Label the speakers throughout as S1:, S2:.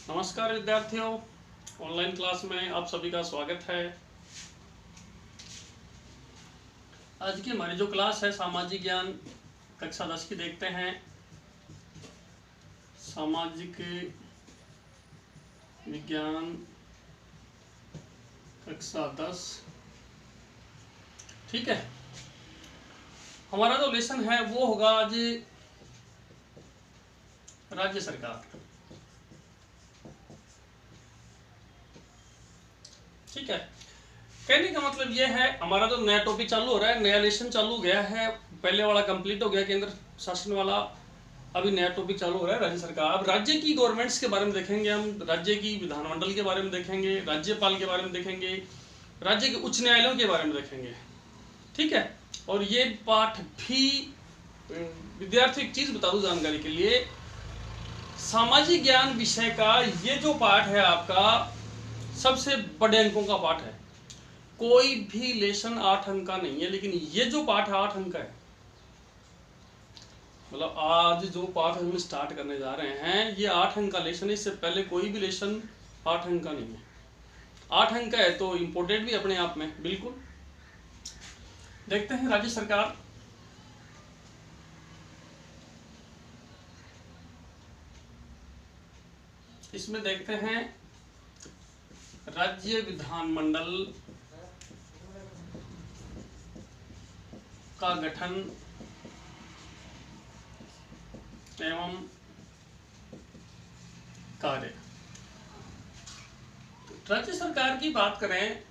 S1: नमस्कार विद्यार्थियों, online class में आप सभी का स्वागत है। आज की हमारी जो क्लास है सामाजिक ज्ञान कक्षा 10 की देखते हैं। सामाजिक विज्ञान कक्षा 10, ठीक है। हमारा जो लेसन है वो होगा आज राज्य सरकार, ठीक है। कहने का मतलब ये है, हमारा जो नया टॉपिक चालू हो रहा है, नया लेसन चालू हो गया है। पहले वाला कंप्लीट हो गया केंद्र शासन वाला, अभी नया टॉपिक चालू हो रहा है राज्य सरकार। अब राज्य की गवर्नमेंट्स के बारे में देखेंगे हम, राज्य की विधानमंडल के बारे में देखेंगे, राज्यपाल के बारे में देखेंगे, राज्य के उच्च न्यायालयों के बारे में देखेंगे, ठीक है। और ये पाठ भी विद्यार्थी एक चीज बता दूं जानकारी के लिए, सामाजिक ज्ञान विषय का ये जो पाठ है आपका सबसे बड़े अंकों का पाठ है। कोई भी लेसन 8 अंक का नहीं है, लेकिन ये जो पाठ है 8 अंक का है। मतलब आज जो पाठ हम स्टार्ट करने जा रहे हैं ये 8 अंक का लेसन है। इससे पहले कोई भी लेसन 8 अंक का नहीं है। 8 अंक का है तो इम्पोर्टेंट भी अपने आप में, बिल्कुल। देखते हैं राज्य सरकार। इसमें देखते हैं राज्य विधानमंडल का गठन एवं कार्य। राज्य सरकार की बात करें,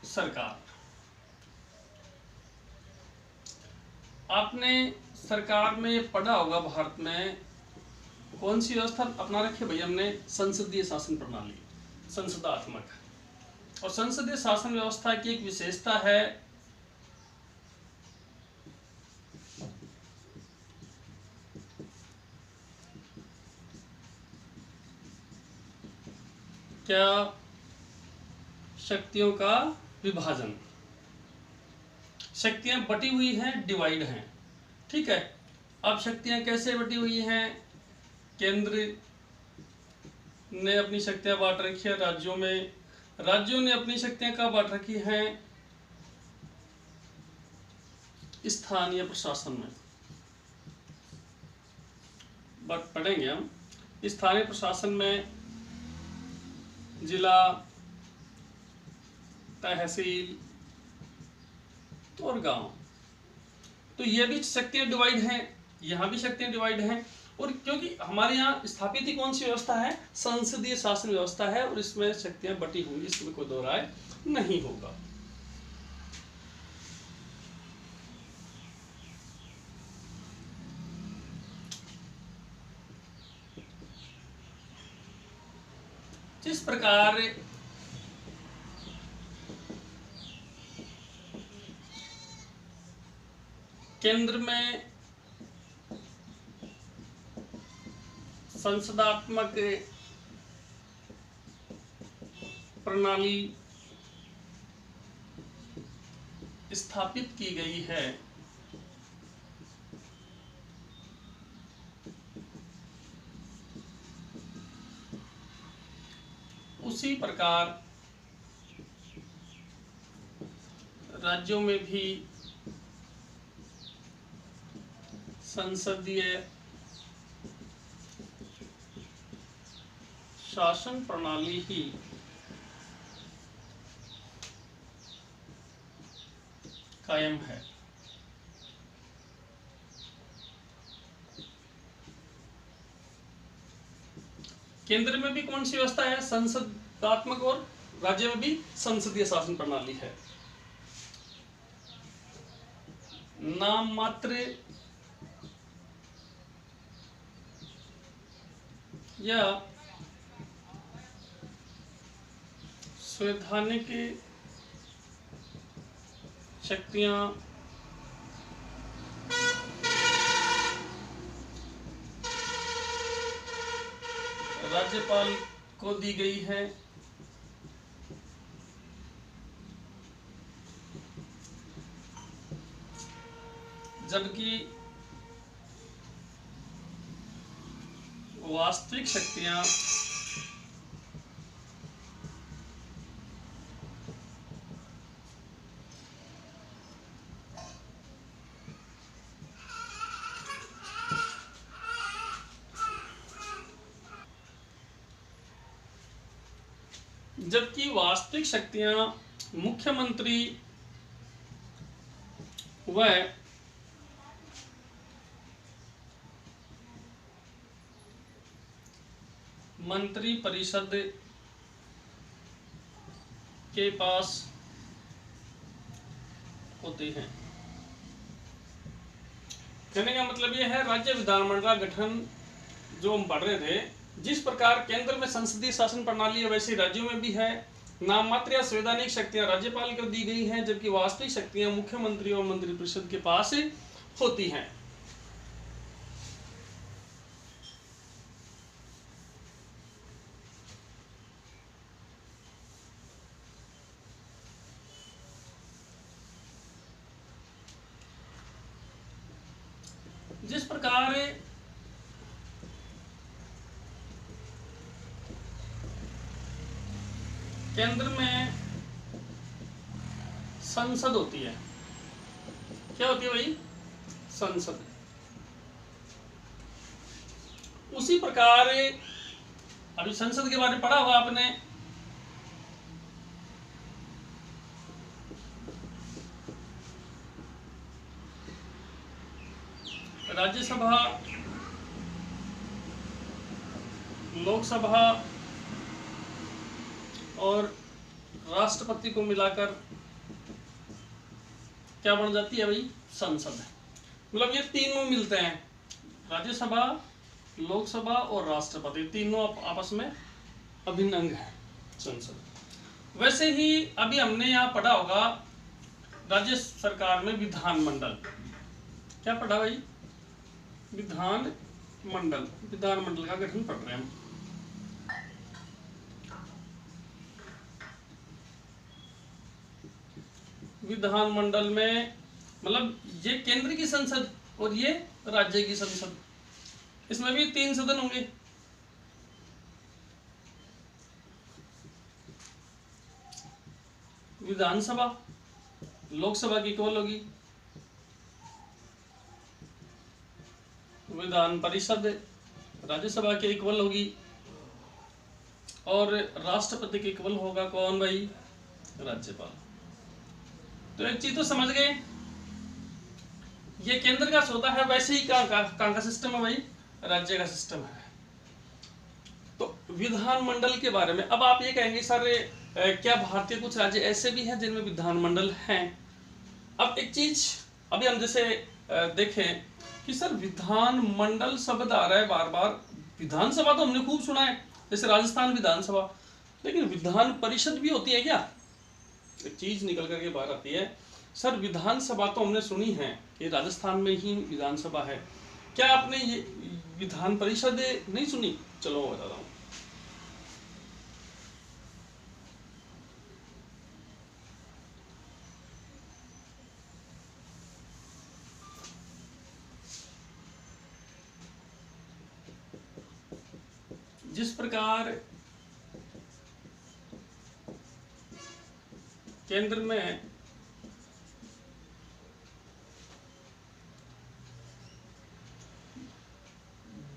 S1: सरकार, आपने सरकार में पढ़ा होगा भारत में कौन सी व्यवस्था अपना रखी भैया हमने, संसदीय शासन प्रणाली, संसदात्मक। और संसदीय शासन व्यवस्था की एक विशेषता है क्या, शक्तियों का विभाजन। शक्तियां बटी हुई हैं, डिवाइड हैं, ठीक है। अब शक्तियां कैसे बटी हुई हैं? केंद्र ने अपनी शक्तियां बांट रखी है राज्यों में, राज्यों ने अपनी शक्तियां कहाँ बांट रखी हैं? स्थानीय प्रशासन में। बट पढ़ेंगे हम स्थानीय प्रशासन में, जिला, तहसील और गांव। तो ये भी शक्तियां डिवाइड हैं, यहाँ भी शक्तियां डिवाइड हैं। और क्योंकि हमारे यहाँ स्थापित ही कौन सी व्यवस्था है, संसदीय शासन व्यवस्था है, और इसमें शक्तियां बटी होंगी, इसमें कोई दो राय नहीं होगा। जिस प्रकार केंद्र में संसदात्मक प्रणाली स्थापित की गई है, उसी प्रकार राज्यों में भी संसदीय शासन प्रणाली ही कायम है। केंद्र में भी कौन सी व्यवस्था है, संसदात्मक, और राज्य में भी संसदीय शासन प्रणाली है। नाम मात्र या संवैधानिक शक्तियां राज्यपाल को दी गई है, जबकि वास्तविक शक्तियां जबकि वास्तविक शक्तियां मुख्यमंत्री व मंत्री परिषद के पास होती हैं। कहने का मतलब यह है, राज्य विधानमंडल का गठन जो हम पढ़ रहे थे, जिस प्रकार केंद्र में संसदीय शासन प्रणाली है वैसे राज्यों में भी है। नाम मात्र या संवैधानिक शक्तियां राज्यपाल को दी गई हैं, जबकि वास्तविक शक्तियां मुख्यमंत्री और मंत्रिपरिषद के पास होती हैं। जिस प्रकार केंद्र में संसद होती है, क्या होती है भाई? संसद। उसी प्रकार अभी संसद के बारे में पढ़ा होगा आपने, राज्यसभा, लोकसभा और राष्ट्रपति को मिलाकर क्या बन जाती है भाई? संसद। मतलब ये तीनों मिलते हैं, राज्यसभा, लोकसभा और राष्ट्रपति, तीनों आपस में अभिन्न अंग है संसद। वैसे ही अभी हमने यहाँ पढ़ा होगा राज्य सरकार में विधानमंडल, क्या पढ़ा भाई? विधानमंडल, विधानमंडल का गठन पढ़ रहे हैं हम। विधानमंडल में मतलब ये केंद्र की संसद और ये राज्य की संसद, इसमें भी 3 सदन होंगे। विधानसभा लोकसभा की इक्वल होगी, विधान परिषद राज्यसभा के इक्वल होगी, और राष्ट्रपति के इक्वल होगा कौन भाई? राज्यपाल। तो एक चीज तो समझ गए, ये केंद्र का सौदा है, वैसे ही कहाँ का सिस्टम है भाई? राज्य का सिस्टम है। तो विधानमंडल के बारे में अब आप ये कहेंगे सर क्या भारतीय कुछ राज्य ऐसे भी हैं जिनमें विधानमंडल हैं? अब एक चीज अभी हम जैसे देखें कि सर विधानमंडल शब्द आ रहा है बार बार, विधानसभा तो हमने खूब सुना है, जैसे राजस्थान विधानसभा, लेकिन विधान परिषद भी होती है क्या? एक चीज निकल करके बाहर आती है, सर विधानसभा तो हमने सुनी है कि राजस्थान में ही विधानसभा है, क्या आपने ये विधान परिषद नहीं सुनी? चलो मैं बताता हूँ। जिस प्रकार केंद्र में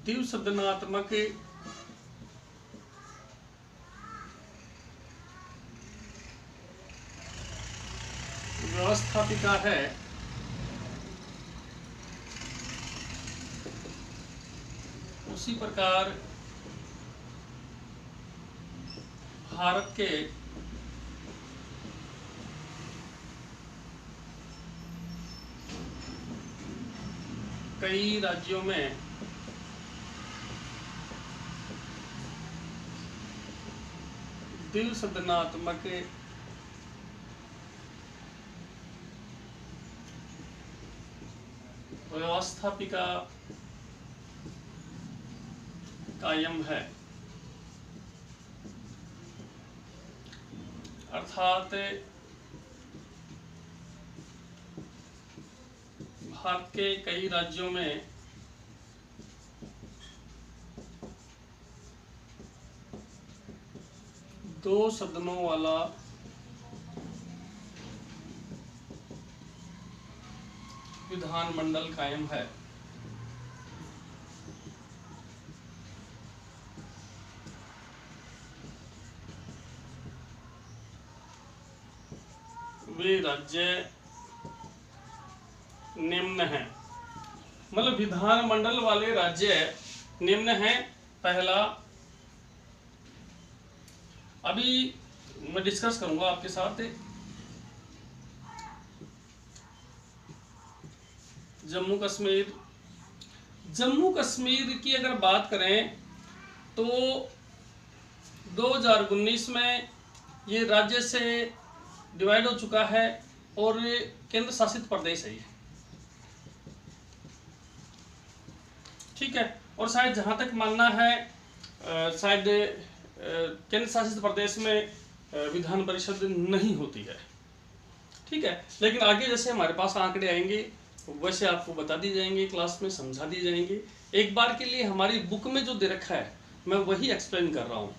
S1: द्विसदनात्मक व्यवस्थापिका है, उसी प्रकार भारत के कई राज्यों में द्विसदनात्मक व्यवस्थापिका कायम है, अर्थात भारत के कई राज्यों में 2 सदनों वाला विधानमंडल कायम है। वे राज्य निम्न हैं, मतलब विधानमंडल वाले राज्य निम्न हैं। पहला, अभी मैं डिस्कस करूंगा आपके साथ, जम्मू कश्मीर। जम्मू कश्मीर की अगर बात करें तो 2019 में ये राज्य से डिवाइड हो चुका है और केंद्र शासित प्रदेश है ये, ठीक है। और शायद जहां तक मानना है शायद केंद्र शासित प्रदेश में विधान परिषद नहीं होती है, ठीक है। लेकिन आगे जैसे हमारे पास आंकड़े आएंगे वैसे आपको बता दी जाएंगे, क्लास में समझा दी जाएंगे। एक बार के लिए हमारी बुक में जो दे रखा है मैं वही एक्सप्लेन कर रहा हूँ।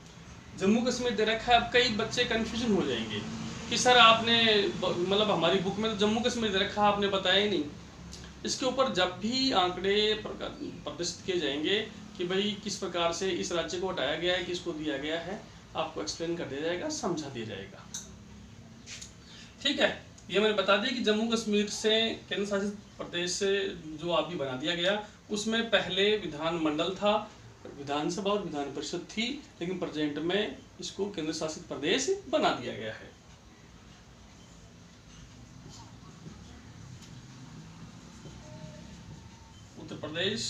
S1: जम्मू कश्मीर दे रखा है, अब कई बच्चे कंफ्यूजन हो जाएंगे कि सर आपने मतलब हमारी बुक में तो जम्मू कश्मीर दे रखा है, आपने बताया ही नहीं। इसके ऊपर जब भी आंकड़े प्रदर्शित किए जाएंगे कि भाई किस प्रकार से इस राज्य को हटाया गया है, किसको दिया गया है, आपको एक्सप्लेन कर दिया जाएगा, समझा दिया जाएगा, ठीक है। ये मैंने बता दिया कि जम्मू कश्मीर से केंद्र शासित प्रदेश से जो अभी बना दिया गया, उसमें पहले विधानमंडल था, विधानसभा और विधान परिषद थी, लेकिन प्रेजेंट में इसको केंद्र शासित प्रदेश बना दिया गया है। उत्तर प्रदेश,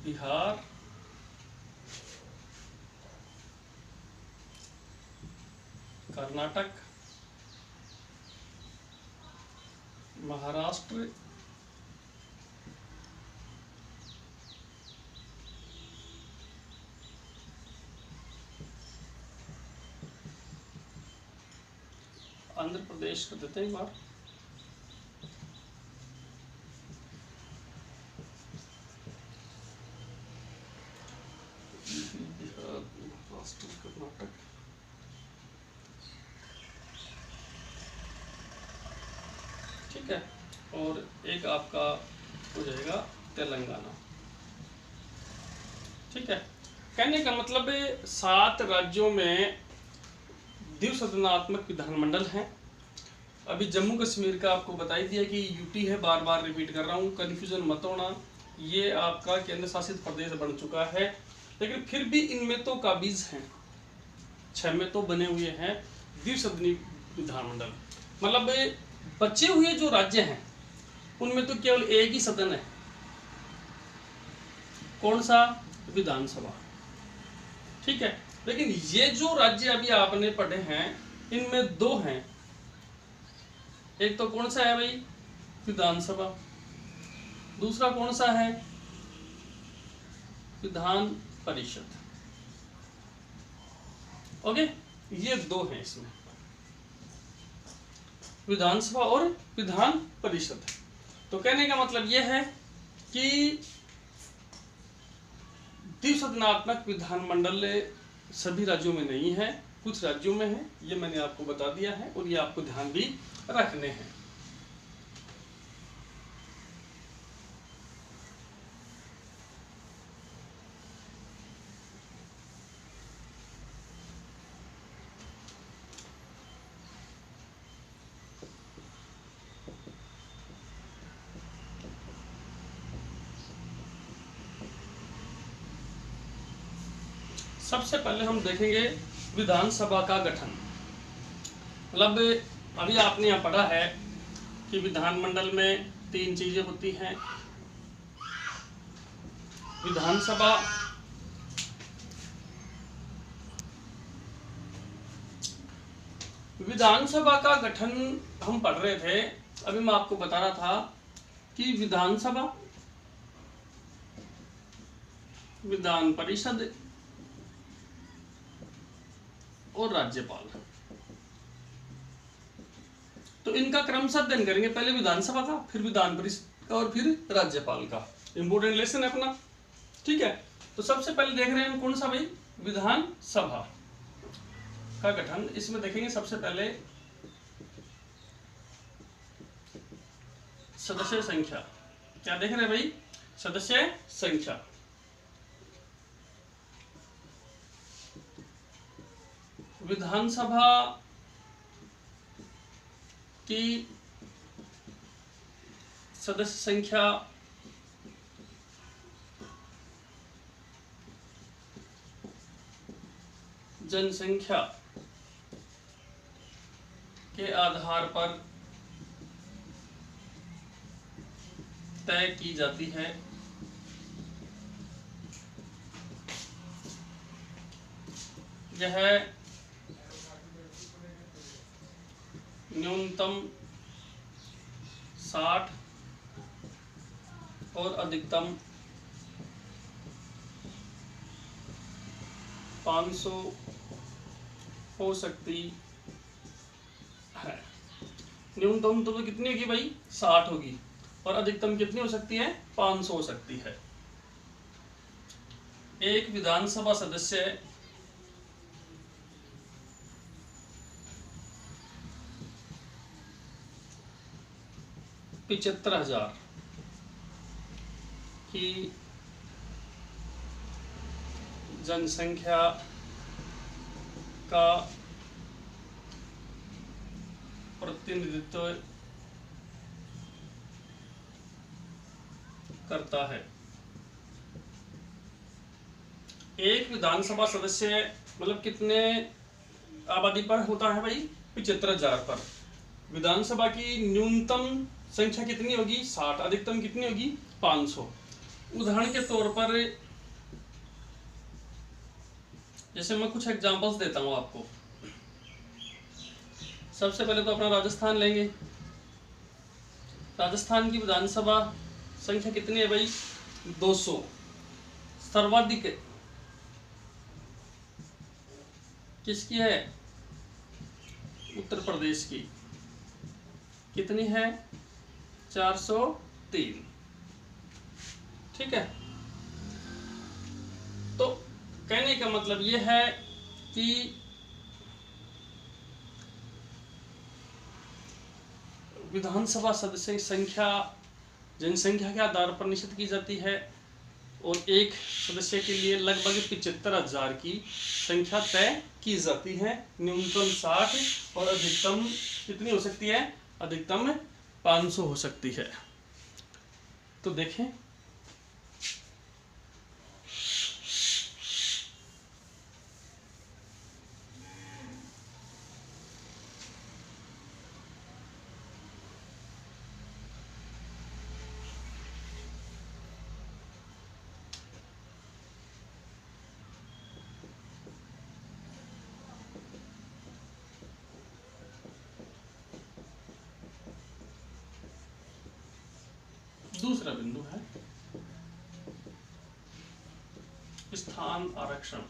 S1: बिहार, कर्नाटक, महाराष्ट्र, आंध्र प्रदेश कर देते हैं एक बार, महाराष्ट्र, कर्नाटक, ठीक है। और एक आपका हो जाएगा तेलंगाना, ठीक है। कहने का मतलब 7 राज्यों में द्विसदनात्मक विधानमंडल हैं। अभी जम्मू कश्मीर का आपको बता ही दिया कि यूटी है, बार बार रिपीट कर रहा हूँ, कन्फ्यूजन मत होना। ये आपका केंद्र शासित प्रदेश बन चुका है, लेकिन फिर भी इनमें तो काबिज हैं, 6 में तो बने हुए हैं द्विसदनी विधानमंडल। मतलब बचे हुए जो राज्य हैं उनमें तो केवल एक ही सदन है, कौन सा? विधानसभा, ठीक है। लेकिन ये जो राज्य अभी आपने पढ़े हैं इनमें 2 हैं, एक तो कौन सा है भाई? विधानसभा, दूसरा कौन सा है? विधान परिषद, ओके। ये 2 हैं इसमें, विधानसभा और विधान परिषद। तो कहने का मतलब यह है कि द्विसदनात्मक विधानमंडल सभी राज्यों में नहीं है, कुछ राज्यों में है, ये मैंने आपको बता दिया है और ये आपको ध्यान भी रखने हैं। सबसे पहले हम देखेंगे विधानसभा का गठन। मतलब अभी आपने यहाँ पढ़ा है कि विधानमंडल में 3 चीजें होती हैं, विधानसभा, विधानसभा का गठन हम पढ़ रहे थे। अभी मैं आपको बता रहा था कि विधानसभा, विधान परिषद और राज्यपाल, तो इनका क्रमशः अध्ययन करेंगे। पहले विधानसभा का, फिर विधान परिषद का और फिर राज्यपाल का। इंपोर्टेंट लेसन है अपना, ठीक है। तो सबसे पहले देख रहे हैं हम कौन सा भाई? विधानसभा का गठन, इसमें देखेंगे सबसे पहले सदस्य संख्या। क्या देख रहे हैं भाई? सदस्य संख्या। विधानसभा की सदस्य संख्या जनसंख्या के आधार पर तय की जाती है। यह न्यूनतम 60 और अधिकतम 500 हो सकती है। न्यूनतम तो कितनी होगी भाई? 60 होगी, और अधिकतम कितनी हो सकती है? 500 हो सकती है। एक विधानसभा सदस्य 75,000 की जनसंख्या का प्रतिनिधित्व करता है। एक विधानसभा सदस्य मतलब कितने आबादी पर होता है भाई? 75,000 पर। विधानसभा की न्यूनतम संख्या कितनी होगी? 60। अधिकतम कितनी होगी? 500। उदाहरण के तौर पर जैसे मैं कुछ एग्जांपल्स देता हूं आपको। सबसे पहले तो अपना राजस्थान लेंगे। राजस्थान की विधानसभा संख्या कितनी है भाई? 200। सर्वाधिक किसकी है? उत्तर प्रदेश की। कितनी है? 403। ठीक है। तो कहने का मतलब यह है कि विधानसभा सदस्य संख्या जनसंख्या के आधार पर निश्चित की जाती है, और एक सदस्य के लिए लगभग 75,000 की संख्या तय की जाती है। न्यूनतम 60 और अधिकतम कितनी हो सकती है? अधिकतम 500 हो सकती है। तो देखें, दूसरा बिंदु है स्थान आरक्षण।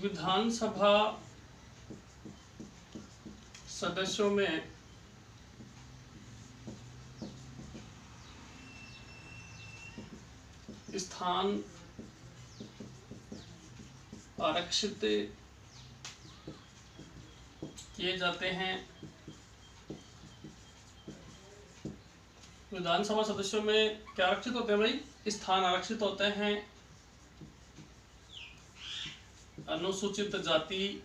S1: विधानसभा सदस्यों में स्थान आरक्षित किए जाते हैं। विधानसभा सदस्यों में क्या आरक्षित होते हैं भाई? स्थान आरक्षित होते हैं। अनुसूचित जाति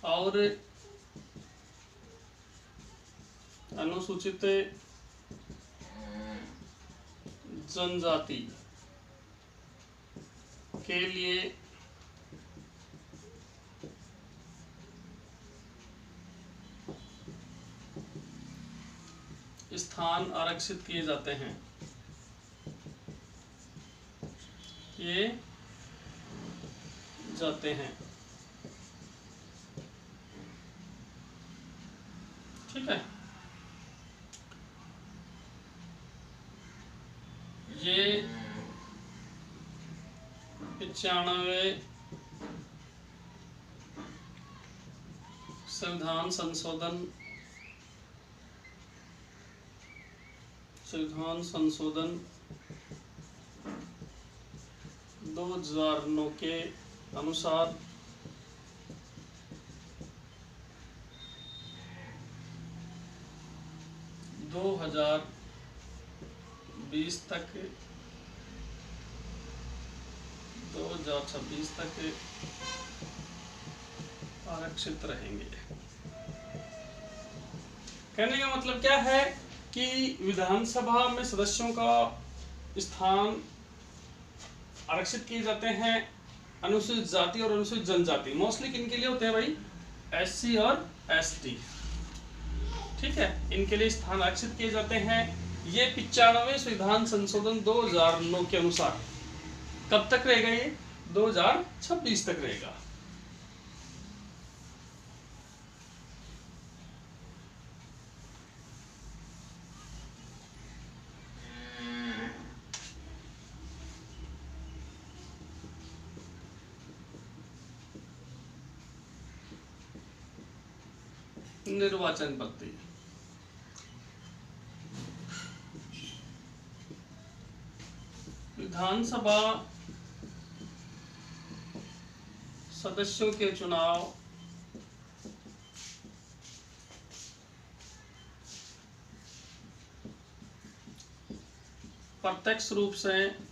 S1: और अनुसूचित जनजाति के लिए स्थान आरक्षित किए जाते हैं। किए जाते हैं। ठीक है। ये 95 संविधान संशोधन 2009 के अनुसार दो 2026 तक आरक्षित रहेंगे। कहने का मतलब क्या है कि विधानसभा में सदस्यों का स्थान आरक्षित किए जाते हैं अनुसूचित जाति और अनुसूचित जनजाति। मोस्टली किनके लिए होते हैं भाई? एससी और एसटी। ठीक है, इनके लिए स्थान आरक्षित किए जाते हैं। ये 95वें संविधान संशोधन 2009 के अनुसार कब तक रहेगा? ये 2026 तक रहेगा। निर्वाचन पद्धति विधानसभा सदस्यों के चुनाव प्रत्यक्ष रूप से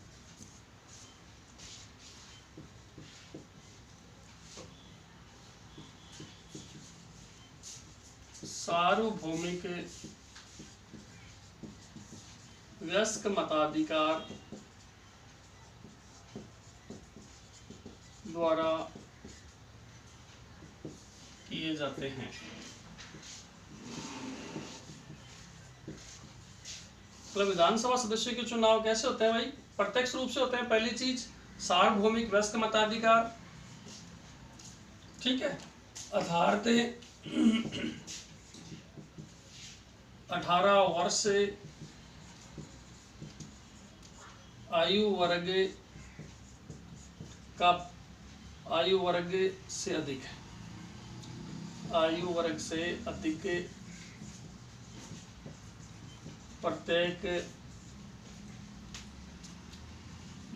S1: सार्वभौमिक वयस्क मताधिकार द्वारा किए जाते हैं। मतलब विधानसभा सदस्यों के चुनाव कैसे होते हैं भाई? प्रत्यक्ष रूप से होते हैं। पहली चीज सार्वभौमिक वयस्क मताधिकार, ठीक है, आधार थे 18 वर्ष से आयु वर्ग से अधिक प्रत्येक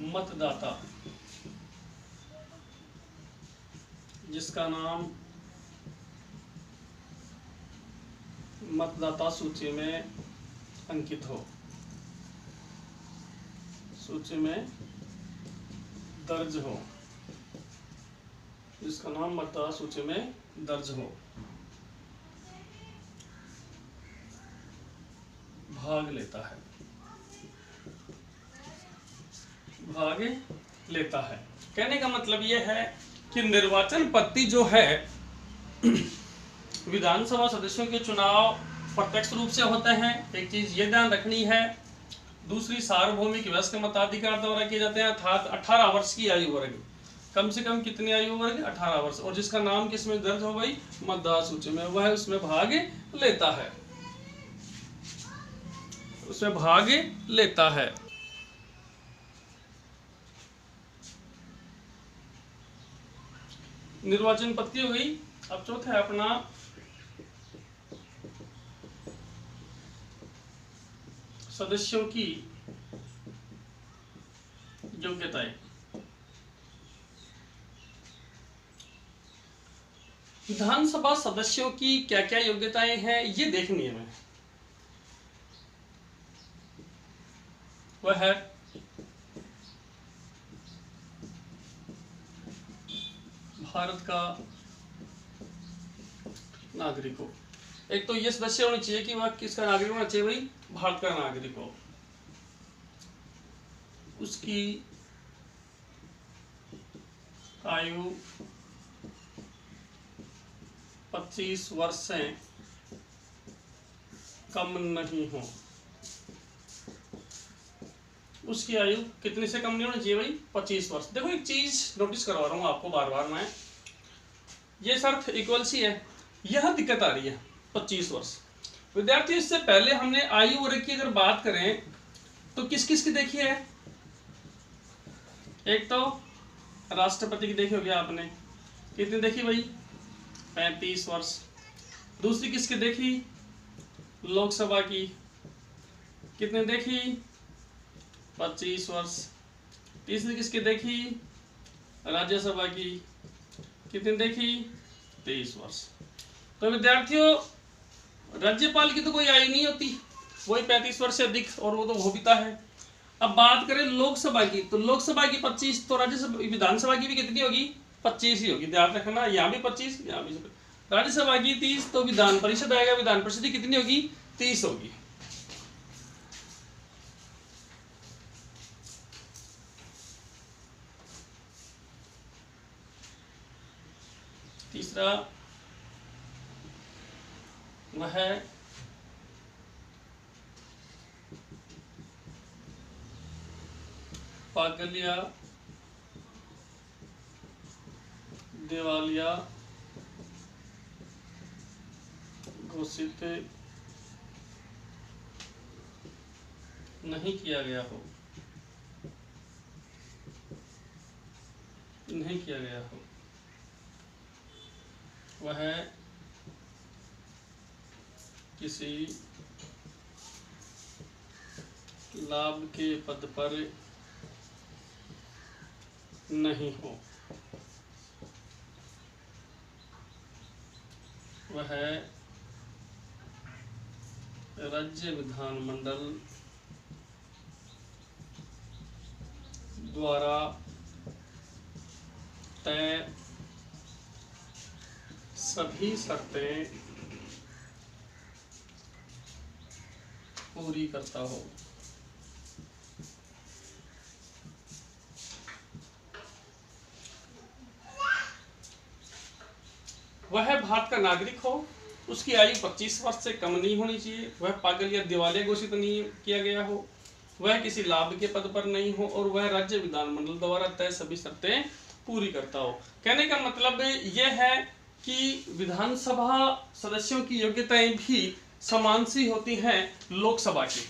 S1: मतदाता जिसका नाम मतदाता सूची में अंकित हो, सूची में दर्ज हो, जिसका नाम मतदाता सूची में दर्ज हो, भाग लेता है। कहने का मतलब यह है कि निर्वाचन पद्धति जो है विधानसभा सदस्यों के चुनाव प्रत्यक्ष रूप से होते हैं। एक चीज ये ध्यान रखनी है। दूसरी सार्वभौमिक वयस्क मताधिकार द्वारा किए जाते हैं, अर्थात 18 वर्ष की आयु वर्ग। कम से कम कितनी आयु वर्ग? 18 वर्ष। और जिसका नाम किसमें दर्ज हो गई? मतदाता सूची में, वह उसमें भाग लेता है। निर्वाचन पद्धति हो गई। अब चौथा है अपना सदस्यों की योग्यताएं। विधानसभा सदस्यों की क्या क्या योग्यताएं हैं ये देखनी है हमें। वह है भारत का नागरिक हो। एक तो ये सदस्य होना चाहिए कि वह किसका नागरिक होना चाहिए भाई? भारत का नागरिक हो। उसकी आयु 25 वर्ष से कम नहीं हो। उसकी आयु कितने से कम नहीं होनी चाहिए भाई? 25 वर्ष। देखो एक चीज नोटिस करवा रहा हूं आपको बार बार मैं, ये शर्त इक्वल सी है, यह दिक्कत आ रही है 25 वर्ष। विद्यार्थी इससे पहले हमने आयु वर्ग की अगर बात करें तो किस किस की देखी है? एक तो राष्ट्रपति की देखी होगी आपने, कितनी देखी भाई? 35 वर्ष। दूसरी किसकी देखी, लोकसभा की, कितने देखी, 25 वर्ष। तीसरी किसकी देखी, राज्यसभा की, कितनी देखी, 23 वर्ष। तो विद्यार्थियों राज्यपाल की तो कोई आयु नहीं होती, वही 35 वर्ष से अधिक, और वो तो हो है। अब बात करें लोकसभा की, तो लोकसभा की 25, तो राज्यसभा विधानसभा की भी कितनी होगी, 25 ही होगी, ध्यान रखना, यहाँ भी 25, यहाँ भी। राज्यसभा की 30, तो विधान परिषद आएगा, विधान परिषद की कितनी होगी, 30 होगी। तीसरा वह है पागल या दिवालिया घोषित नहीं किया गया हो, नहीं किया गया हो, वह किसी लाभ के पद पर नहीं हो, वह राज्य विधानमंडल द्वारा तय सभी शर्तें पूरी करता हो। वह भारत का नागरिक हो, उसकी आयु 25 वर्ष से कम नहीं होनी चाहिए, वह पागल या दिवालिया घोषित नहीं किया गया हो, वह किसी लाभ के पद पर नहीं हो, और वह राज्य विधानमंडल द्वारा तय सभी शर्तें पूरी करता हो। कहने का मतलब यह है कि विधानसभा सदस्यों की योग्यताएं भी समान सी होती हैं लोकसभा की।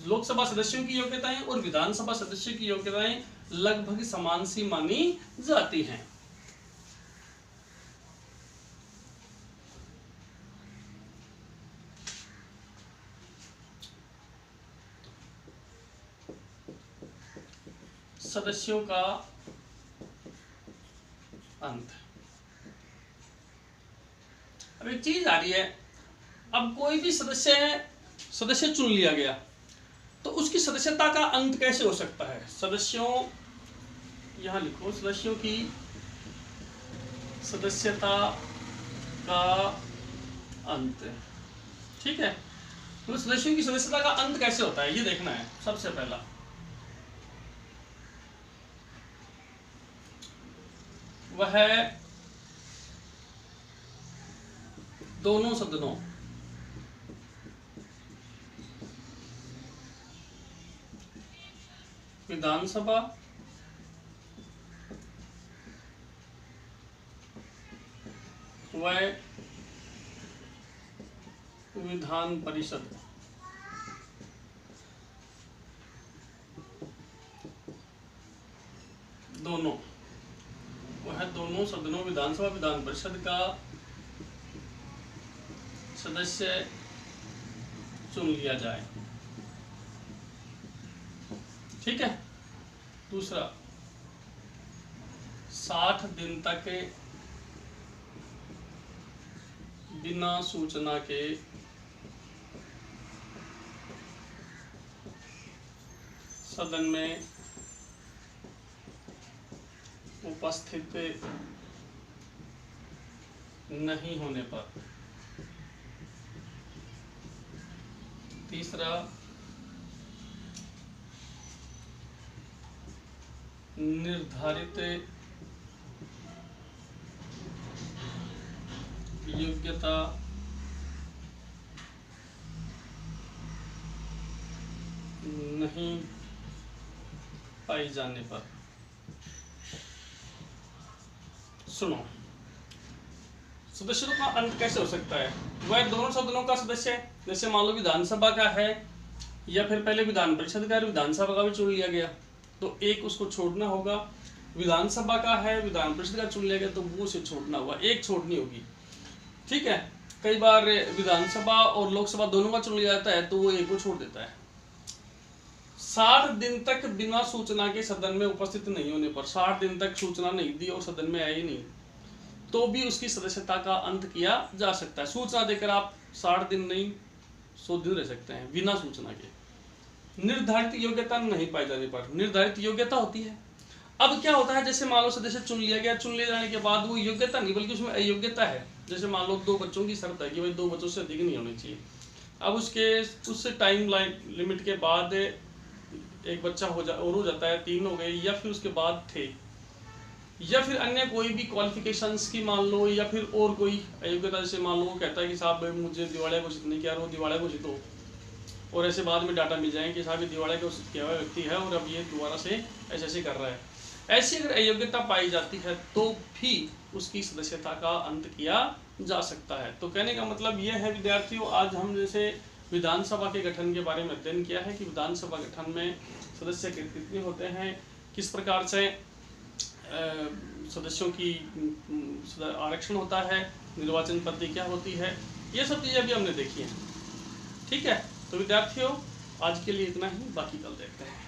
S1: लोकसभा सदस्यों की योग्यताएं और विधानसभा सदस्यों की योग्यताएं लगभग समान सी मानी जाती हैं। सदस्यों का अंत। अब एक चीज आ रही है, अब कोई भी सदस्य चुन लिया गया, तो उसकी सदस्यता का अंत कैसे हो सकता है। सदस्यों, यहां लिखो, सदस्यों की सदस्यता का अंत, ठीक है। तो सदस्यों की सदस्यता का अंत कैसे होता है, ये देखना है सबसे पहला। वह दोनों सदनों विधानसभा व विधान परिषद दोनों सदनों विधानसभा विधान परिषद का सदस्य चुन लिया जाए, ठीक है। दूसरा, 60 दिन तक बिना सूचना के सदन में उपस्थित नहीं होने पर। तीसरा, निर्धारित योग्यता नहीं पाई जाने पर। सुनो, सदस्यों का अंत कैसे हो सकता है। वह दोनों सदनों का सदस्य है, जैसे मान लो विधानसभा का है, या फिर पहले विधान परिषद का, विधानसभा का भी चुन लिया गया तो एक उसको छोड़ना होगा। विधानसभा का है, विधान परिषद का चुन लिया गया तो वो उसे छोड़ना होगा, एक छोड़नी होगी। ठीक है। कई बार विधानसभा और लोकसभा दोनों का चुन लिया जाता है तो वो एक को छोड़ देता है। 60 दिन तक बिना सूचना के सदन में उपस्थित नहीं होने पर, 60 दिन तक सूचना नहीं दी और सदन में आई नहीं, तो भी उसकी सदस्यता का अंत किया जा सकता है। सूचना देकर आप 60 दिन नहीं 100 दिन रह सकते हैं बिना सूचना के। निर्धारित योग्यता नहीं पाई जाने पर, निर्धारित योग्यता होती है। अब क्या होता है, जैसे मान लो सदस्य चुन लिया गया, चुन ले जाने के बाद वो योग्यता नहीं बल्कि उसमें अयोग्यता है। जैसे मान लो 2 बच्चों की शर्त है कि भाई 2 बच्चों से अधिक नहीं होने चाहिए। अब उस टाइम लाइन लिमिट के बाद एक बच्चा हो जाता है, 3 हो गए, या फिर उसके बाद थे, या फिर अन्य कोई भी क्वालिफिकेशंस की मान लो, या फिर और कोई अयोग्यता। जैसे मान लो वो कहता है कि साहब मुझे दिवालिया घोषित नहीं किया, वो दिवालिया घोषित हो, और ऐसे बाद में डाटा मिल जाए कि साहब ये दिवालिया घोषित किया हुआ व्यक्ति है और अब ये दोबारा से ऐसे कर रहा है। ऐसी अगर अयोग्यता पाई जाती है तो भी उसकी सदस्यता का अंत किया जा सकता है। तो कहने का मतलब ये है विद्यार्थियों, आज हम जैसे विधानसभा के गठन के बारे में अध्ययन किया है कि विधानसभा गठन में सदस्य कितने होते हैं, किस प्रकार से सदस्यों की आरक्षण होता है, निर्वाचन पद्धति क्या होती है, ये सब चीज़ें भी हमने देखी हैं। ठीक है, तो विद्यार्थियों आज के लिए इतना ही, बाकी कल देखते हैं।